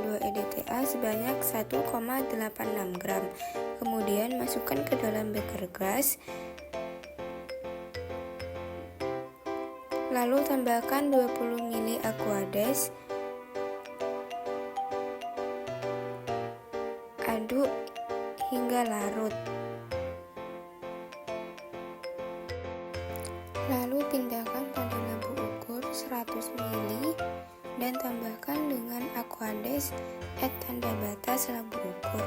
Na2-EDTA sebanyak 1,86 gram. Kemudian masukkan ke dalam beker gas. Lalu tambahkan 20 ml Aquades. Aduk hingga larut. Lalu pindahkan pada lampu ukur 100 ml dan tambahkan dengan Aquades tanda batas lampu ukur.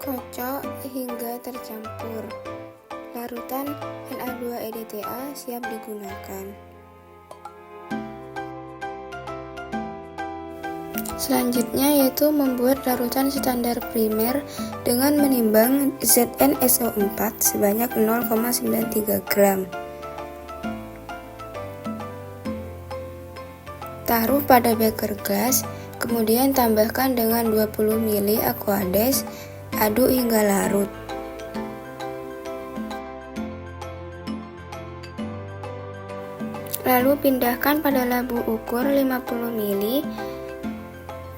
Kocok hingga tercampur. Larutan Na2-EDTA siap digunakan. Selanjutnya yaitu membuat larutan standar primer dengan menimbang ZnSO4 sebanyak 0,93 gram. Taruh pada beker gas, kemudian tambahkan dengan 20 ml Aquades. Aduk hingga larut. Lalu pindahkan pada lampu ukur 50 ml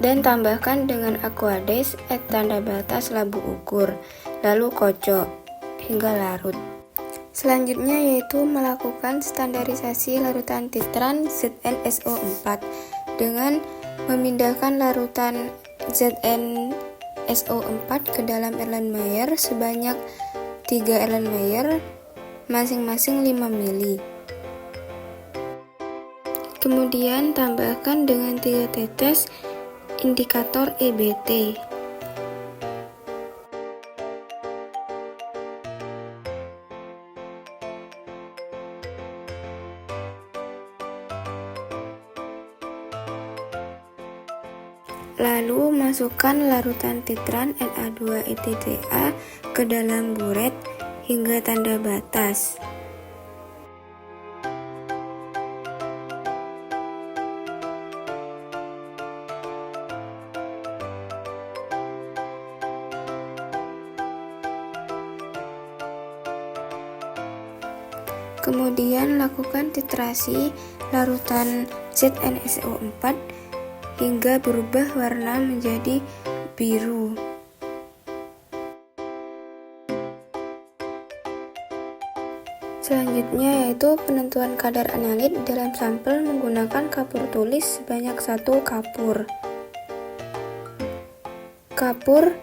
dan tambahkan dengan Aquades tanda batas lampu ukur. Lalu kocok hingga larut. Selanjutnya yaitu melakukan standarisasi larutan titran ZnSO4 dengan memindahkan larutan ZnSO4 ke dalam Erlenmeyer sebanyak 3 Erlenmeyer masing-masing 5 ml. Kemudian tambahkan dengan 3 tetes indikator EBT. Lalu masukkan larutan titran Na2-EDTA ke dalam buret hingga tanda batas. Kemudian lakukan titrasi larutan ZnSO4 hingga berubah warna menjadi biru. Selanjutnya yaitu penentuan kadar analit dalam sampel menggunakan kapur tulis sebanyak 1 kapur. Kapur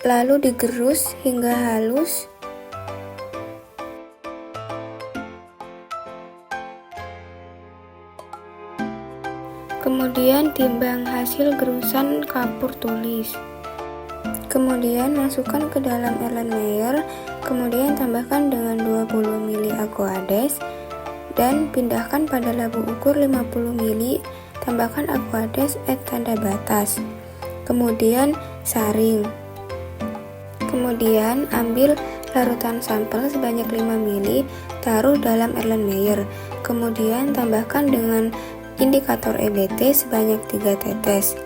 lalu digerus hingga halus. Kemudian timbang hasil gerusan kapur tulis. Kemudian masukkan ke dalam Erlenmeyer, kemudian tambahkan dengan 20 ml Aquades dan pindahkan pada lampu ukur 50 ml, tambahkan Aquades tanda batas. Kemudian saring. Kemudian ambil larutan sampel sebanyak 5 ml, taruh dalam Erlenmeyer. Kemudian tambahkan dengan indikator EBT sebanyak 3 tetes.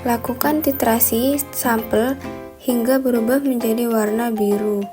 Lakukan titrasi sampel hingga berubah menjadi warna biru.